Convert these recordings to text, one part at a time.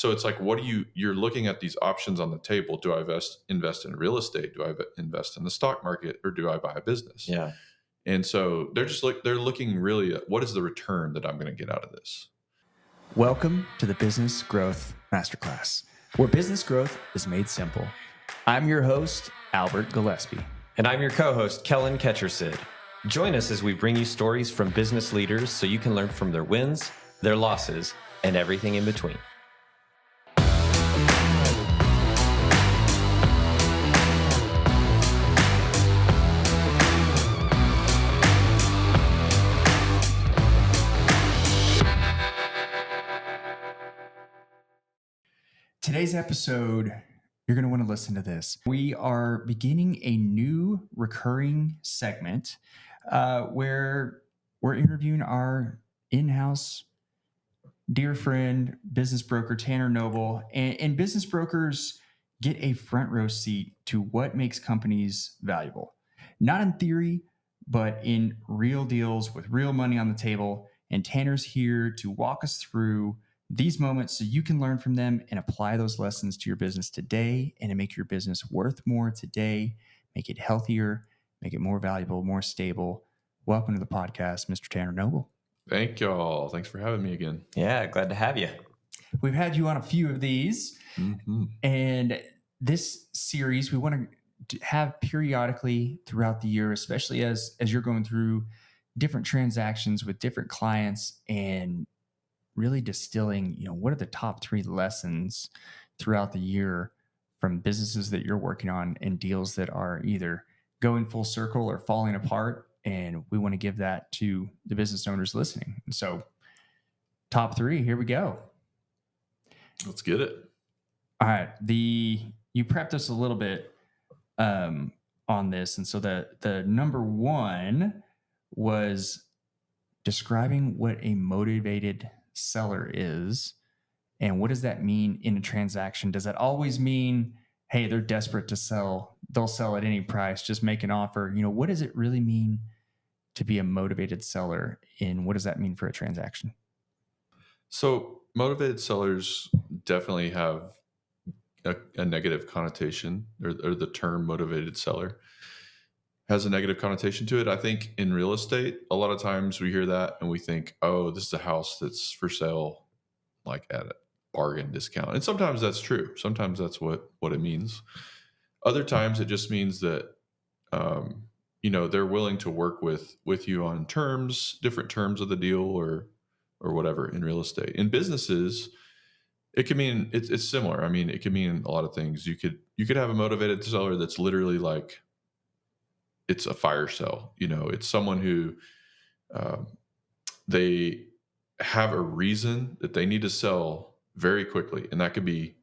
So it's like, you're looking at these options on the table. Do I invest in real estate? Do I invest in the stock market, or do I buy a business? Yeah. And so they're looking really at what is the return that I'm going to get out of this. Welcome to the Business Growth Masterclass, where business growth is made simple. I'm your host, Albert Gillespie. And I'm your co-host, Kellen Ketchersid. Join us as we bring you stories from business leaders so you can learn from their wins, their losses, and everything in between. Today's episode, you're going to want to listen to this. We are beginning a new recurring segment where we're interviewing our in-house dear friend, business broker, Tanner Noble. And business brokers get a front row seat to what makes companies valuable. Not in theory, but in real deals with real money on the table. And Tanner's here to walk us through these moments so you can learn from them and apply those lessons to your business today and to make your business worth more today, make it healthier, make it more valuable, more stable. Welcome to the podcast, Mr. Tanner Noble. Thank y'all. Thanks for having me again. Yeah, glad to have you. We've had you on a few of these, and this series we want to have periodically throughout the year, especially as you're going through different transactions with different clients and really distilling, what are the top 3 lessons throughout the year from businesses that you're working on and deals that are either going full circle or falling apart. And we want to give that to the business owners listening. And so top 3, here we go. Let's get it. All right. You prepped us a little bit on this. And so the number 1 was describing what a motivated seller is. And what does that mean in a transaction? Does that always mean, hey, they're desperate to sell, they'll sell at any price, just make an offer? What does it really mean to be a motivated seller, and what does that mean for a transaction? So motivated sellers definitely have a negative connotation, or the term motivated seller has a negative connotation to it. I think in real estate, a lot of times we hear that and we think, oh, this is a house that's for sale, like at a bargain discount. And sometimes that's true. Sometimes that's what it means. Other times it just means that, they're willing to work with you on different terms of the deal or whatever in real estate. In businesses, it can mean it's similar. I mean, it can mean a lot of things. You could have a motivated seller that's literally like, it's a fire sale. It's someone who they have a reason that they need to sell very quickly. And that could be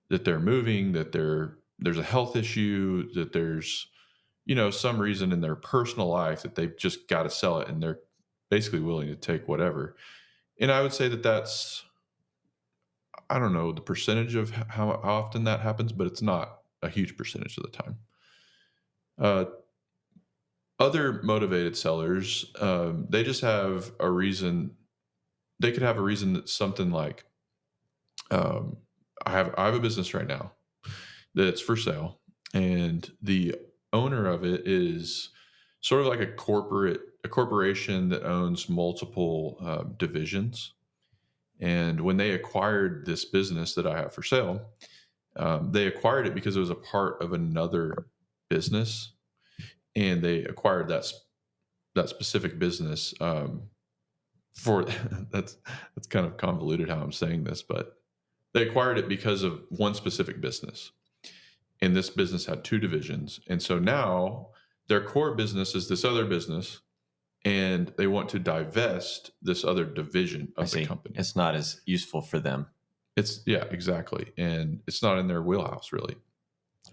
that they're moving, that there's a health issue, that there's, some reason in their personal life that they've just got to sell it. And they're basically willing to take whatever. And I would say that's, I don't know the percentage of how often that happens, but it's not a huge percentage of the time. Other motivated sellers, they just have a reason. They could have a reason that's something like, I have a business right now that's for sale, and the owner of it is sort of like a corporation that owns multiple divisions. And when they acquired this business that I have for sale, they acquired it because it was a part of another business. And they acquired that specific business for that's kind of convoluted how I'm saying this, but they acquired it because of one specific business. And this business had 2 divisions. And so now their core business is this other business, and they want to divest this other division of the company. It's not as useful for them. Yeah, exactly. And it's not in their wheelhouse really.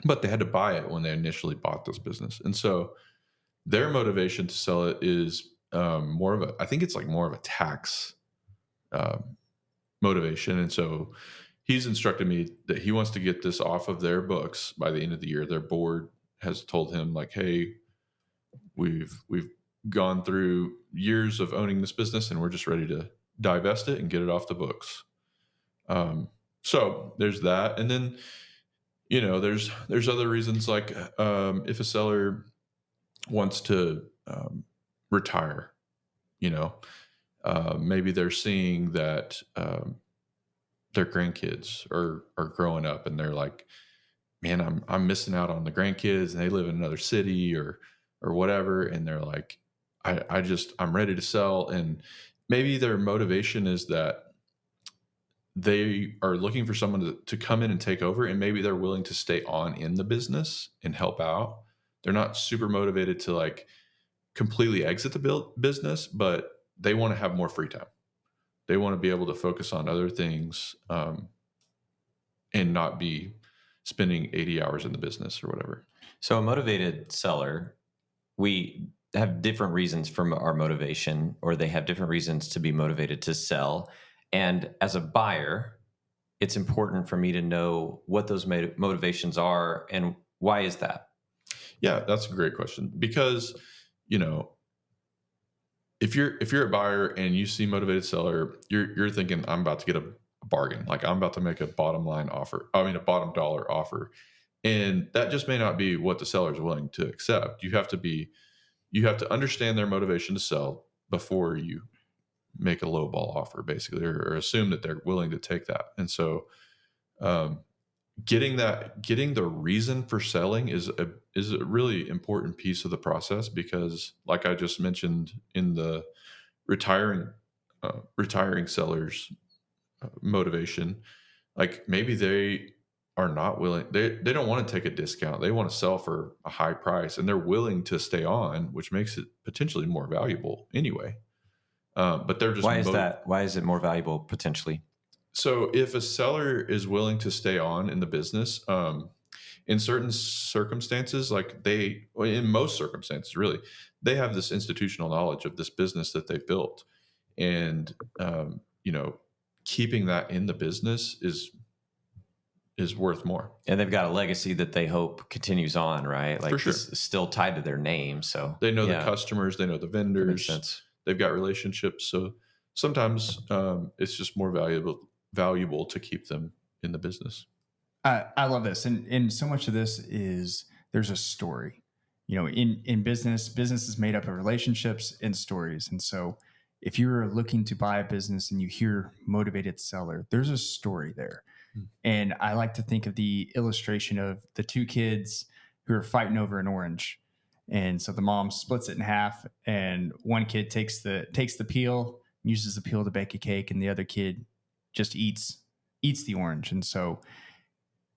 But they had to buy it when they initially bought this business. And so their motivation to sell it is more of a tax motivation. And so he's instructed me that he wants to get this off of their books by the end of the year. Their board has told him like, hey, we've gone through years of owning this business and we're just ready to divest it and get it off the books. So there's that, and then there's other reasons like if a seller wants to retire, you know, maybe they're seeing that their grandkids are growing up, and they're like, man, I'm missing out on the grandkids, and they live in another city or whatever, and they're like, I'm ready to sell, and maybe their motivation is that they are looking for someone to come in and take over, and maybe they're willing to stay on in the business and help out. They're not super motivated to like completely exit the business, but they want to have more free time. They want to be able to focus on other things, and not be spending 80 hours in the business or whatever. So a motivated seller, we have different reasons for our motivation, or they have different reasons to be motivated to sell. And as a buyer, it's important for me to know what those motivations are, and why is that? Yeah, that's a great question, because you know if you're a buyer and you see motivated seller, you're thinking, I'm about to get a bargain, like I'm about to make a bottom line offer. I mean, a bottom dollar offer, and that just may not be what the seller is willing to accept. You have to understand their motivation to sell before you make a low ball offer, basically, or assume that they're willing to take that. And so, um, getting the reason for selling is a really important piece of the process, because like I just mentioned in the retiring retiring sellers motivation, like maybe they are not willing, they don't want to take a discount, they want to sell for a high price, and they're willing to stay on, which makes it potentially more valuable anyway. But they're just Why is that? Why is it more valuable potentially? So if a seller is willing to stay on in the business, in certain circumstances, in most circumstances, really, they have this institutional knowledge of this business that they've built, and keeping that in the business is worth more. And they've got a legacy that they hope continues on, right? Like For sure. this is still tied to their name. So They know the customers, they know the that makes vendors, sense. they've got relationships. So sometimes it's just more valuable to keep them in the business. I love this, and so much of this is there's a story. In business is made up of relationships and stories, and so if you're looking to buy a business and you hear motivated seller, there's a story there. And I like to think of the illustration of the two kids who are fighting over an orange. And so the mom splits it in half, and one kid takes the peel, uses the peel to bake a cake, and the other kid just eats the orange. And so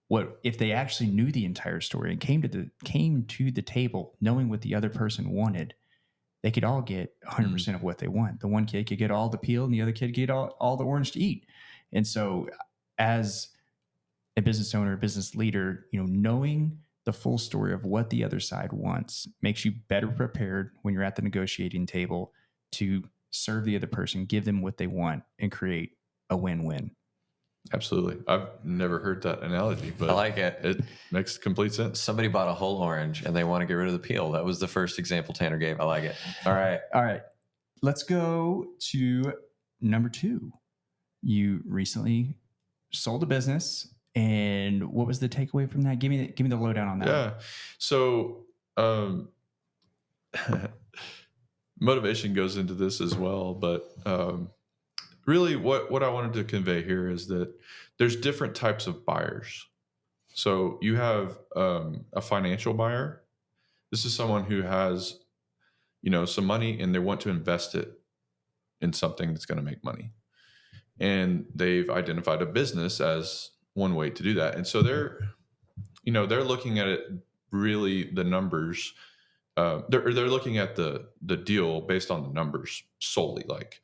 what if they actually knew the entire story and came to the table knowing what the other person wanted, they could all get 100% of what they want. The one kid could get all the peel, and the other kid could get all the orange to eat. And so as a business owner, a business leader, knowing the full story of what the other side wants makes you better prepared when you're at the negotiating table to serve the other person, give them what they want, and create a win-win. Absolutely. I've never heard that analogy, but I like it. It makes complete sense. Somebody bought a whole orange and they want to get rid of the peel. That was the first example Tanner gave. I like it. All right. Let's go to number 2. You recently sold a business, and what was the takeaway from that? Give me the lowdown on that. Yeah. So motivation goes into this as well, but really what I wanted to convey here is that there's different types of buyers. So you have a financial buyer. This is someone who has some money, and they want to invest it in something that's going to make money, and they've identified a business as one way to do that. And so they're looking at it, really the numbers. They're looking at the deal based on the numbers solely. Like,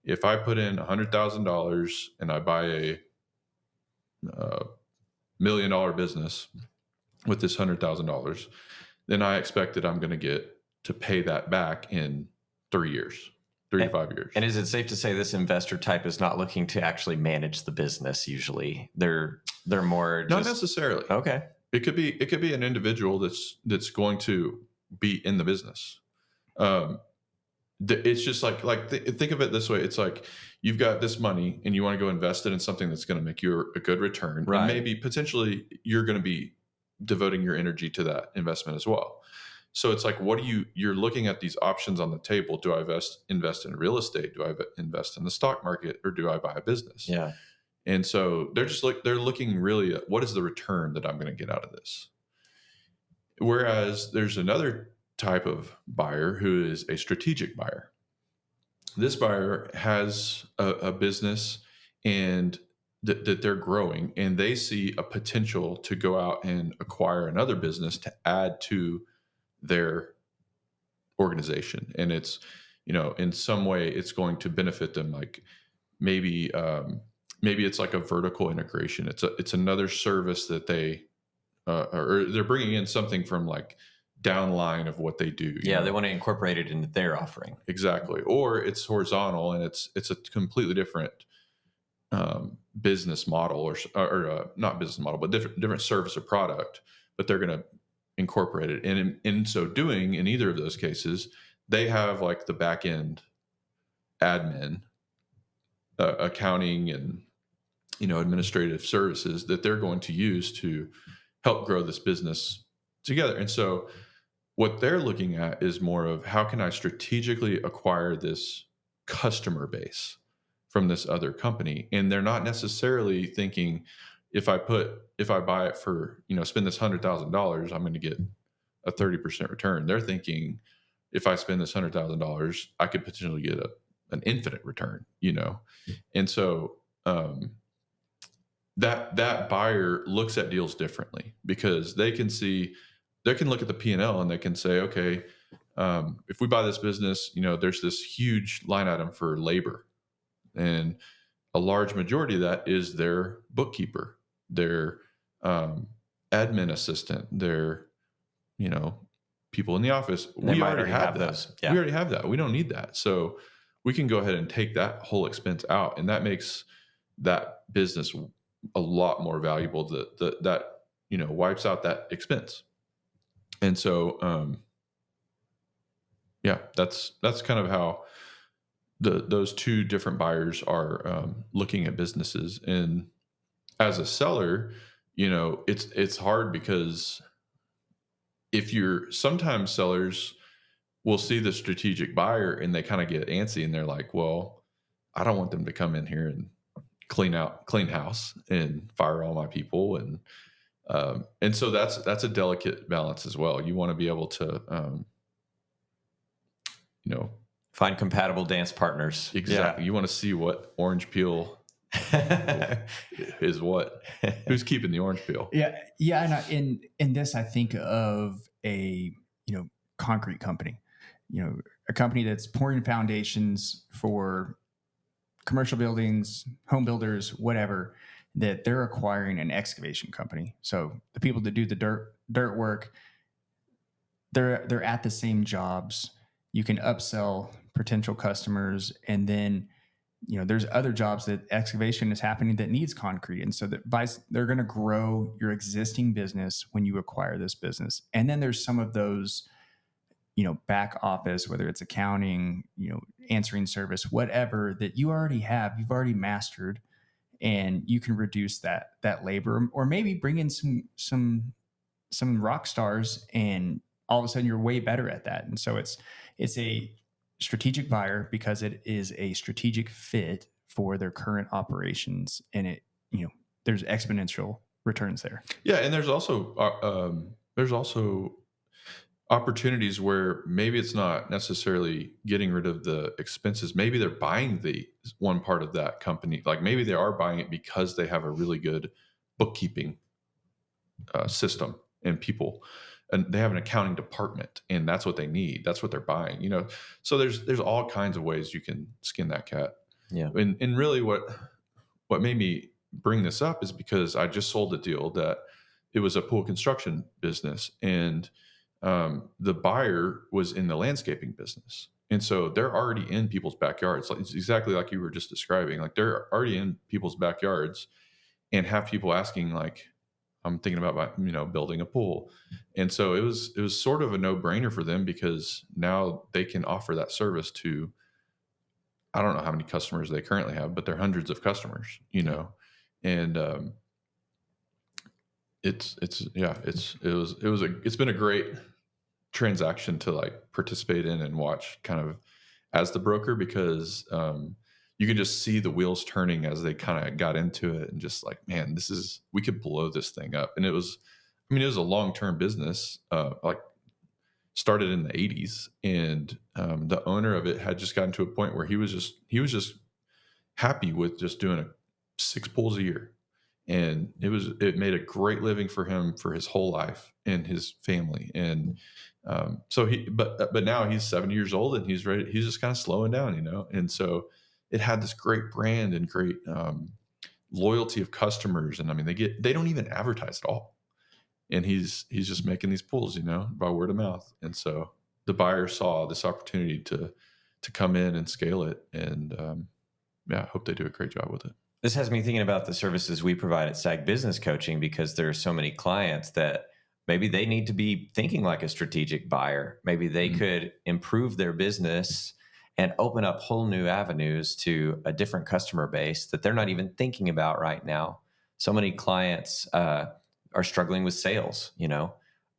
if I put in $100,000 and I buy a $1 million business with this $100,000, then I expect that I'm going to get to pay that back in 3 years. 3 to 5 years. And is it safe to say this investor type is not looking to actually manage the business? Usually, they're more not necessarily. Okay. It could be an individual that's going to be in the business. It's just think of it this way. It's like you've got this money and you want to go invest it in something that's going to make you a good return, and Right. maybe potentially you're going to be devoting your energy to that investment as well. So it's like, what do you're looking at these options on the table? Do I invest in real estate? Do I invest in the stock market, or do I buy a business? Yeah. And so they're looking really at what is the return that I'm going to get out of this. Whereas there's another type of buyer who is a strategic buyer. This buyer has a business and that they're growing, and they see a potential to go out and acquire another business to add to their organization. And it's, in some way it's going to benefit them. Like maybe, maybe it's like a vertical integration. It's another service that they, or they're bringing in something from like downline of what they do. Yeah, they want to incorporate it into their offering. Exactly. Or it's horizontal and it's a completely different business model, or not business model, but different service or product, but they're going to incorporate it. And in so doing, in either of those cases, they have like the back end admin, accounting, and administrative services that they're going to use to help grow this business together. And so what they're looking at is more of, how can I strategically acquire this customer base from this other company? And they're not necessarily thinking, if I buy it for, spend this $100,000, I'm going to get a 30% return. They're thinking, if I spend this $100,000, I could potentially get an infinite return, And so that buyer looks at deals differently, because they can look at the P&L and they can say, okay, if we buy this business, there's this huge line item for labor, and a large majority of that is their bookkeeper, their admin assistant, their, people in the office. They We might already have that. those. Yeah. We already have that. We don't need that. So we can go ahead and take that whole expense out, and that makes that business a lot more valuable. That wipes out that expense. And so, yeah, that's kind of how those two different buyers are looking at businesses. And as a seller, it's hard, because sometimes sellers will see the strategic buyer and they kind of get antsy, and they're like, well, I don't want them to come in here and clean house and fire all my people. And so that's a delicate balance as well. You want to be able to, Find compatible dance partners. exactly. You want to see what orange peel is what. Who's keeping the orange peel? Yeah. And in this, I think of a concrete company, a company that's pouring foundations for commercial buildings, home builders, whatever, that they're acquiring an excavation company. So the people that do the dirt work, they're at the same jobs. You can upsell potential customers, and then there's other jobs that excavation is happening that needs concrete, and so they're going to grow your existing business when you acquire this business. And then there's some of those back office, whether it's accounting, answering service, whatever, that you've already mastered, and you can reduce that labor, or maybe bring in some rock stars, and all of a sudden you're way better at that. And so it's a strategic buyer because it is a strategic fit for their current operations, and there's exponential returns there. Yeah, and there's also opportunities where maybe it's not necessarily getting rid of the expenses. Maybe they're buying the one part of that company. Like maybe they are buying it because they have a really good bookkeeping system and people, and they have an accounting department, and that's what they need. That's what they're buying. So there's all kinds of ways you can skin that cat. Yeah. And really what made me bring this up is because I just sold a deal that it was a pool construction business, and the buyer was in the landscaping business. And so they're already in people's backyards. It's exactly like you were just describing. Like they're already in people's backyards, and have people asking like, I'm thinking about building a pool. And so it was sort of a no-brainer for them because now they can offer that service to, I don't know how many customers they currently have, but they're hundreds of customers, and it's been a great transaction to like participate in and watch kind of as the broker because you can just see the wheels turning as they kind of got into it and just like, man, we could blow this thing up. And it was a long-term business, like started in the 80s, and the owner of it had just gotten to a point where he was just happy with just doing 6 pools a year, and it made a great living for him for his whole life and his family. And so but now he's 70 years old and he's ready. He's just kind of slowing down, and so it had this great brand and great loyalty of customers. And I mean, they don't even advertise at all, and he's just making these pools, by word of mouth. And so the buyer saw this opportunity to come in and scale it, and I hope they do a great job with it. This has me thinking about the services we provide at SAG Business Coaching, because there are so many clients that maybe they need to be thinking like a strategic buyer. Maybe they could improve their business and open up whole new avenues to a different customer base that they're not even thinking about right now. So many clients are struggling with sales,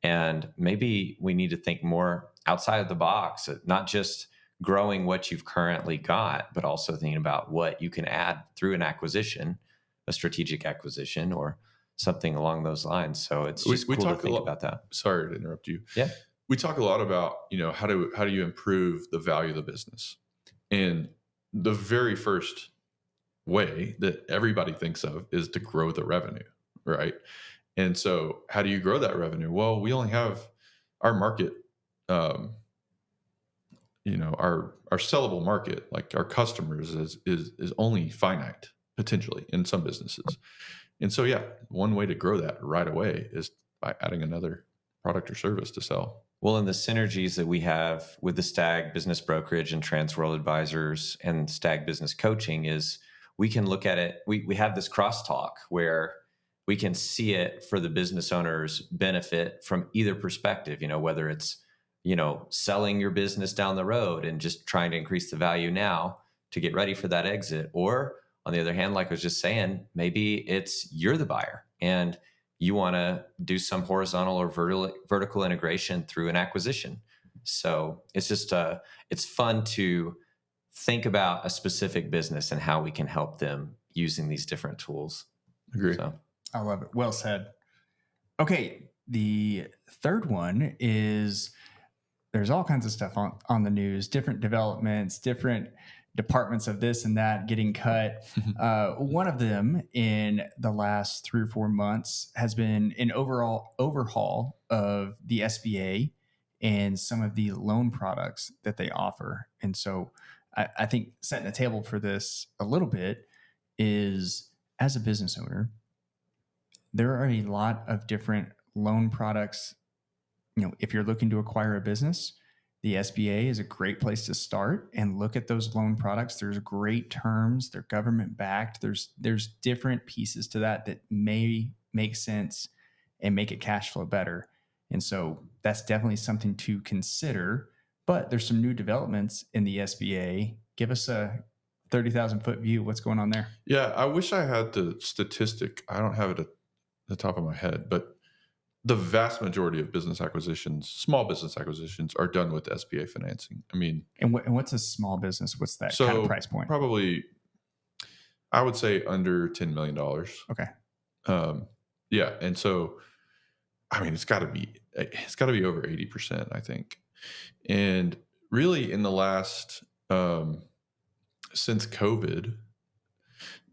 and maybe we need to think more outside of the box, not just growing what you've currently got, but also thinking about what you can add through an acquisition, a strategic acquisition, or something along those lines. So it's just cool to think about that. Sorry to interrupt you. Yeah. We talk a lot about, how do you improve the value of the business? And the very first way that everybody thinks of is to grow the revenue, right? And so how do you grow that revenue? Well, we only have our market, our sellable market, like our customers is only finite potentially in some businesses. And so, one way to grow that right away is by adding another product or service to sell. Well, and the synergies that we have with the Stag Business Brokerage and Transworld Advisors and Stag Business Coaching is we can look at it. We have this crosstalk where we can see it for the business owner's benefit from either perspective, whether it's, selling your business down the road and just trying to increase the value now to get ready for that exit. Or on the other hand, like I was just saying, maybe it's you're the buyer and you want to do some horizontal or vertical integration through an acquisition. So it's just it's fun to think about a specific business and how we can help them using these different tools. Agree. So I love it. Well said. Okay. The third one is there's all kinds of stuff on the news, different developments, different departments of this and that getting cut. One of them in the last 3 or 4 months has been an overall overhaul of the SBA and some of the loan products that they offer. And so I think setting the table for this a little bit is, as a business owner, there are a lot of different loan products. If you're looking to acquire a business, the SBA is a great place to start and look at those loan products. There's great terms. They're government backed. There's different pieces to that may make sense and make it cash flow better. And so that's definitely something to consider. But there's some new developments in the SBA. Give us a 30,000 foot view. What's going on there? Yeah, I wish I had the statistic. I don't have it at the top of my head, but the vast majority of small business acquisitions, are done with SBA financing. I mean, and what's a small business? What's that kind of price point? Probably, I would say under $10 million. Okay. Yeah, and so, I mean, it's got to be over 80%, I think. And really, in the last since COVID,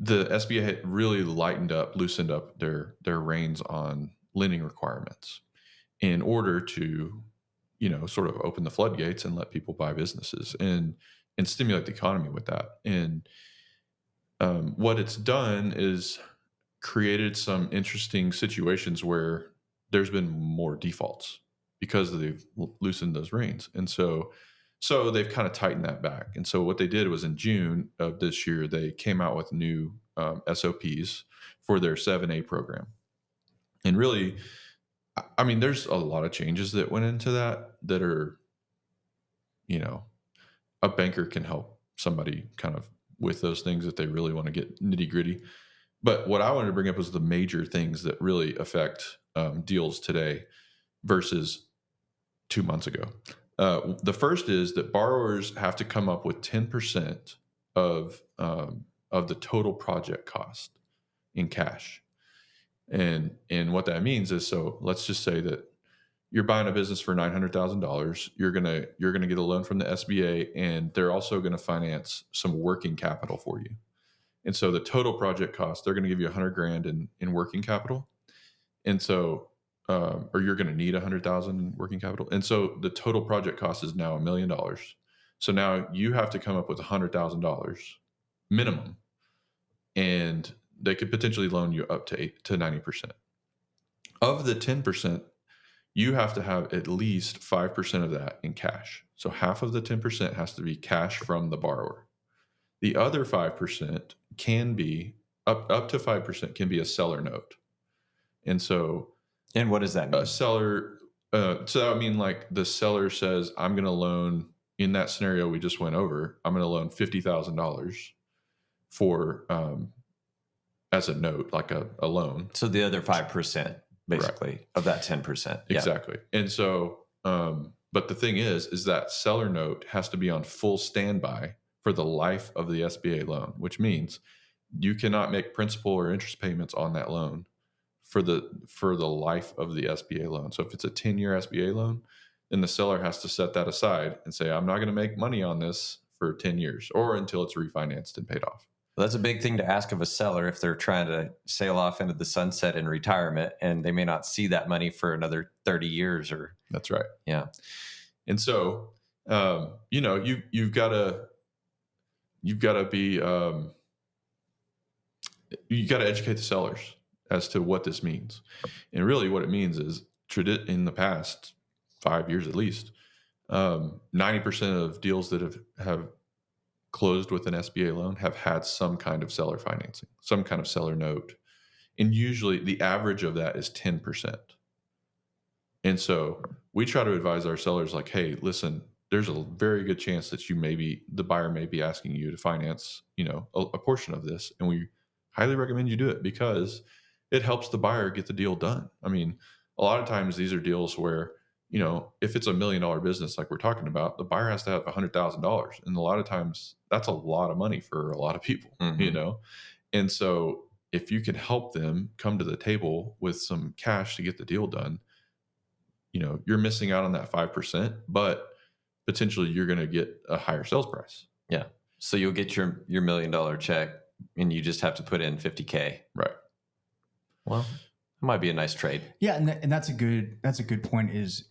the SBA had really loosened up their reins on lending requirements in order to, sort of open the floodgates and let people buy businesses and stimulate the economy with that. And what it's done is created some interesting situations where there's been more defaults because they've loosened those reins. And so they've kind of tightened that back. And so what they did was in June of this year, they came out with new SOPs for their 7A program. And really, I mean, there's a lot of changes that went into that are, you know, a banker can help somebody kind of with those things that they really want to get nitty gritty. But what I wanted to bring up was the major things that really affect deals today versus 2 months ago. The first is that borrowers have to come up with 10% of the total project cost in cash. And what that means is, so let's just say that you're buying a business for $900,000. You're gonna get a loan from the SBA, and they're also going to finance some working capital for you. And so the total project cost, they're going to give you 100 grand in working capital. And so, or you're going to need 100,000 in working capital. And so the total project cost is now $1 million. So now you have to come up with $100,000 minimum, and they could potentially loan you up to 90%. Of the 10%, you have to have at least 5% of that in cash. So half of the 10% has to be cash from the borrower. The other 5% can be up to 5% can be a seller note. And so And what does that mean? a seller, so I mean, like the seller says, I'm going to loan, in that scenario we just went over, I'm going to loan $50,000 for, as a note, like a loan. So the other 5%, basically, of that 10%. Yeah. Exactly. And so, but the thing is that seller note has to be on full standby for the life of the SBA loan, which means you cannot make principal or interest payments on that loan for the life of the SBA loan. So if it's a 10-year SBA loan, then the seller has to set that aside and say, I'm not going to make money on this for 10 years or until it's refinanced and paid off. Well, that's a big thing to ask of a seller if they're trying to sail off into the sunset in retirement, and they may not see that money for another 30 years or. That's right. Yeah. And so, you've got to be, you got to educate the sellers as to what this means. And really what it means is, in the past 5 years at least, 90% of deals that have closed with an SBA loan have had some kind of seller financing, some kind of seller note. And usually the average of that is 10%. And so we try to advise our sellers like, hey, listen, there's a very good chance that the buyer may be asking you to finance, a portion of this. And we highly recommend you do it because it helps the buyer get the deal done. I mean, a lot of times these are deals where, if it's $1 million business like we're talking about, the buyer has to have $100,000. And a lot of times that's a lot of money for a lot of people, And so if you can help them come to the table with some cash to get the deal done, you're missing out on that 5%, but potentially you're going to get a higher sales price. Yeah. So you'll get your $1 million check and you just have to put in $50K. Right. Well, it might be a nice trade. Yeah. And that's a good point, is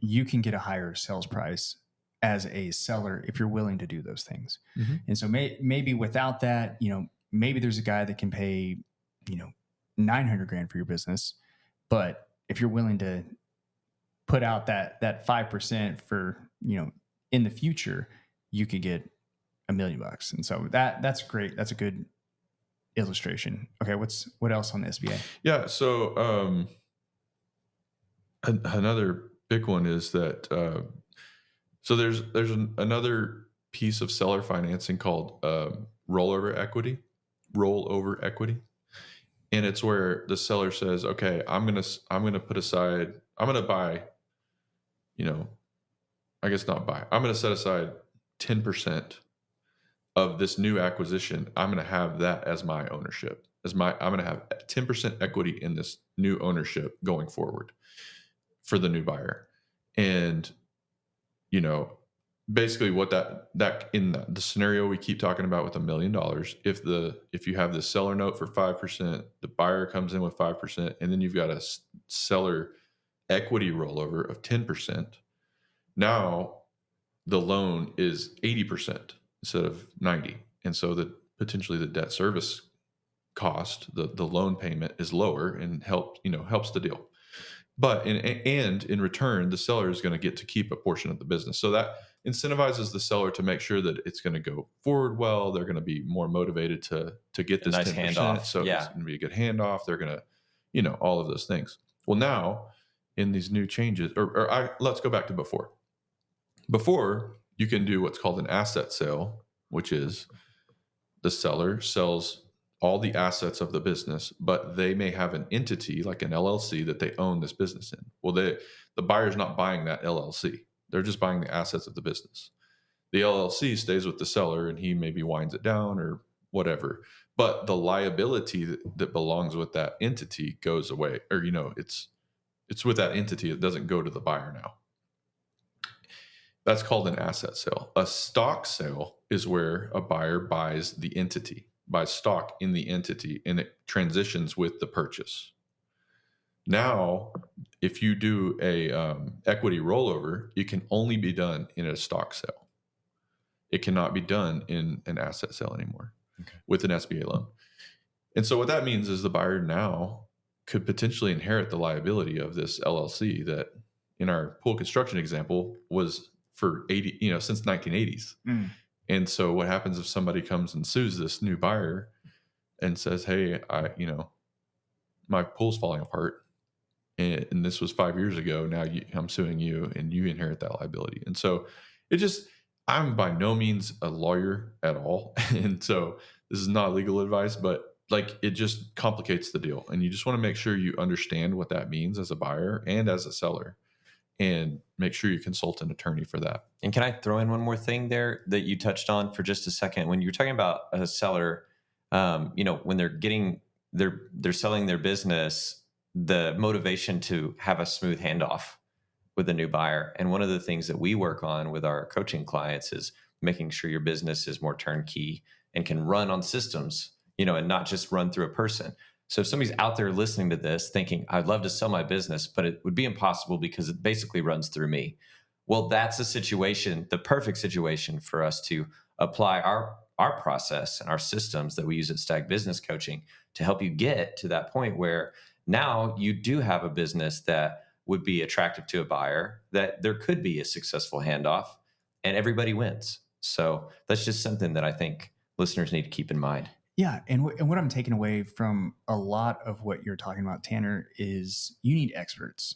you can get a higher sales price as a seller if you're willing to do those things. Mm-hmm. And so maybe without that, maybe there's a guy that can pay, 900 grand for your business. But if you're willing to put out that 5% for, in the future, you could get $1 million. And so that's great. That's a good illustration. Okay. What else on the SBA? Yeah. So, another big one is that, so there's another piece of seller financing called, rollover equity, and it's where the seller says, okay, I'm gonna put aside, I'm gonna buy, I guess not buy, I'm gonna set aside 10% of this new acquisition. I'm gonna have that as my ownership, I'm gonna have 10% equity in this new ownership going forward for the new buyer. And basically what that in the scenario we keep talking about with $1 million, if you have the seller note for 5%, the buyer comes in with 5%, and then you've got a seller equity rollover of 10%. Now the loan is 80% instead of 90. And so potentially the debt service cost, the loan payment is lower and helps the deal. But in return, the seller is going to get to keep a portion of the business. So that incentivizes the seller to make sure that it's going to go forward well. They're going to be more motivated to get this nice 10%. handoff. So Yeah. it's going to be a good handoff. They're going to, all of those things. Well, now in these new changes, let's go back to before. Before, you can do what's called an asset sale, which is the seller sells all the assets of the business, but they may have an entity like an LLC that they own this business in. Well, the buyer's not buying that LLC. They're just buying the assets of the business. The LLC stays with the seller and he maybe winds it down or whatever. But the liability that belongs with that entity goes away, or it's with that entity. It doesn't go to the buyer now. That's called an asset sale. A stock sale is where a buyer buys the entity, buys stock in the entity, and it transitions with the purchase. Now, if you do a equity rollover, it can only be done in a stock sale. It cannot be done in an asset sale anymore with an SBA loan. And so what that means is the buyer now could potentially inherit the liability of this LLC that, in our pool construction example, was for since 1980s. And so what happens if somebody comes and sues this new buyer and says, hey, my pool's falling apart and this was 5 years ago. Now I'm suing you and you inherit that liability. And so I'm by no means a lawyer at all. And so this is not legal advice, but it just complicates the deal. And you just want to make sure you understand what that means as a buyer and as a seller, and make sure you consult an attorney for that. And can I throw in one more thing there that you touched on for just a second? When you're talking about a seller, when they're selling their business, the motivation to have a smooth handoff with a new buyer. And one of the things that we work on with our coaching clients is making sure your business is more turnkey and can run on systems, and not just run through a person. So if somebody's out there listening to this thinking, I'd love to sell my business, but it would be impossible because it basically runs through me. Well, that's a situation, the perfect situation for us to apply our process and our systems that we use at Stag Business Coaching to help you get to that point where now you do have a business that would be attractive to a buyer, that there could be a successful handoff and everybody wins. So that's just something that I think listeners need to keep in mind. Yeah. And what I'm taking away from a lot of what you're talking about, Tanner, is you need experts.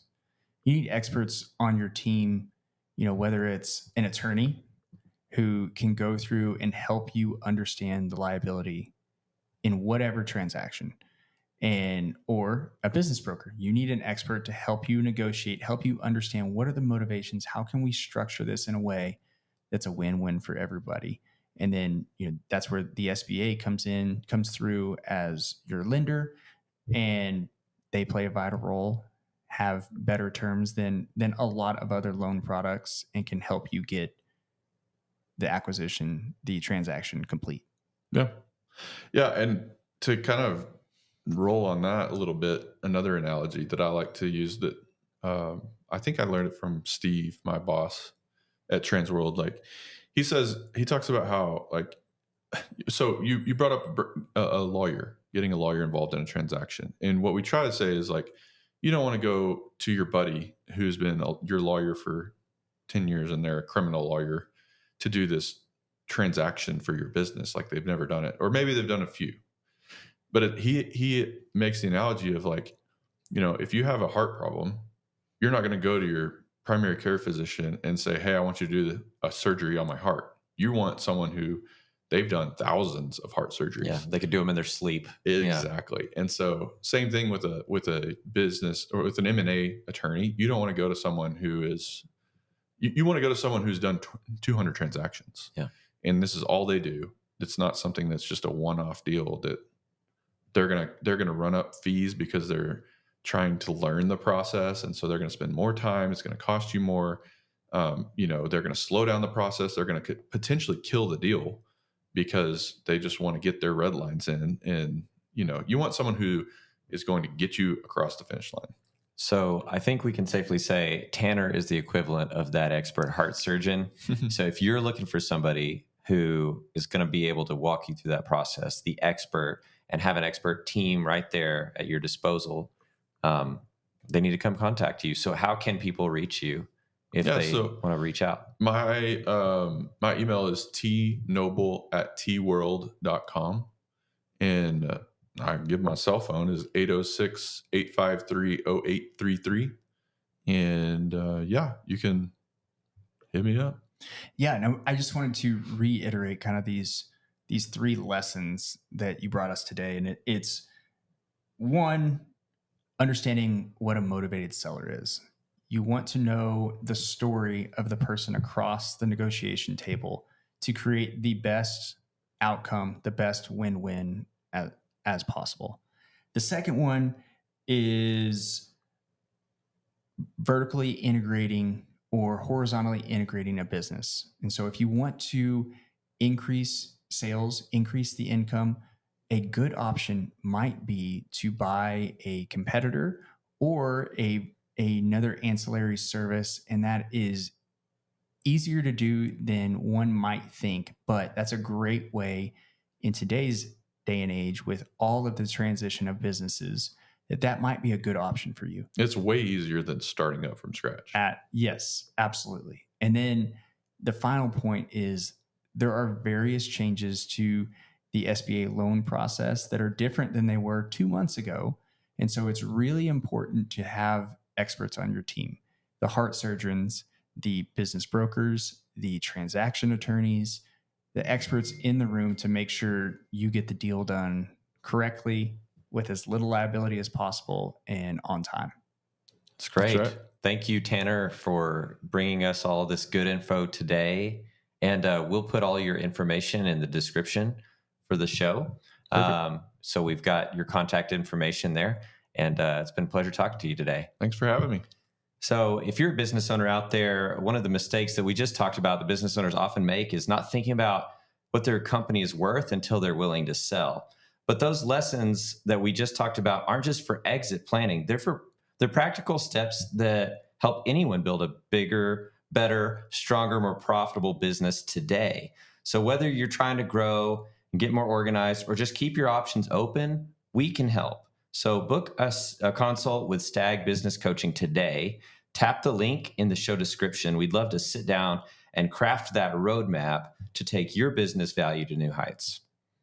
You need experts on your team, whether it's an attorney who can go through and help you understand the liability in whatever transaction, or a business broker. You need an expert to help you negotiate, help you understand what are the motivations, how can we structure this in a way that's a win-win for everybody. And then, that's where the SBA comes through as your lender, and they play a vital role, have better terms than a lot of other loan products, and can help you get the transaction complete. Yeah. Yeah. And to kind of roll on that a little bit, another analogy that I like to use that I think I learned it from Steve, my boss at Transworld. He talks about how so you brought up a lawyer, getting a lawyer involved in a transaction. And what we try to say is you don't want to go to your buddy who's been your lawyer for 10 years and they're a criminal lawyer to do this transaction for your business. They've never done it, or maybe they've done a few. But he makes the analogy of if you have a heart problem, you're not going to go to your primary care physician and say, hey, I want you to do a surgery on my heart. You want someone who they've done thousands of heart surgeries. Yeah, they could do them in their sleep. Exactly. Yeah. And so same thing with a business or with an M&A attorney. You don't want to go to someone who is, you want to go to someone who's done 200 transactions. Yeah. And this is all they do. It's not something that's just a one-off deal that they're going to run up fees because they're trying to learn the process. And so they're going to spend more time. It's going to cost you more. They're going to slow down the process. They're going to potentially kill the deal because they just want to get their red lines in. And, you want someone who is going to get you across the finish line. So I think we can safely say Tanner is the equivalent of that expert heart surgeon. So if you're looking for somebody who is going to be able to walk you through that process, the expert, and have an expert team right there at your disposal, they need to come contact you. So how can people reach you if they want to reach out? My email is tnoble@tworld.com. And I give my cell phone is 806-853-0833. And yeah, you can hit me up. Yeah, no, I just wanted to reiterate kind of these three lessons that you brought us today, and it's one, understanding what a motivated seller is. You want to know the story of the person across the negotiation table to create the best outcome, the best win-win as possible. The second one is vertically integrating or horizontally integrating a business. And so if you want to increase sales, increase the income, a good option might be to buy a competitor or another ancillary service, and that is easier to do than one might think, but that's a great way in today's day and age with all of the transition of businesses that might be a good option for you. It's way easier than starting up from scratch. Yes, absolutely. And then the final point is there are various changes to the SBA loan process that are different than they were 2 months ago. And so it's really important to have experts on your team, the heart surgeons, the business brokers, the transaction attorneys, the experts in the room to make sure you get the deal done correctly with as little liability as possible and on time. It's great. That's right. Thank you, Tanner, for bringing us all this good info today. And we'll put all your information in the description for the show. So we've got your contact information there. And it's been a pleasure talking to you today. Thanks for having me. So if you're a business owner out there, one of the mistakes that we just talked about the business owners often make is not thinking about what their company is worth until they're willing to sell. But those lessons that we just talked about aren't just for exit planning. They're practical steps that help anyone build a bigger, better, stronger, more profitable business today. So whether you're trying to grow and get more organized or just keep your options open, we can help. So book us a consult with Stag Business Coaching today. Tap the link in the show description. We'd love to sit down and craft that roadmap to take your business value to new heights.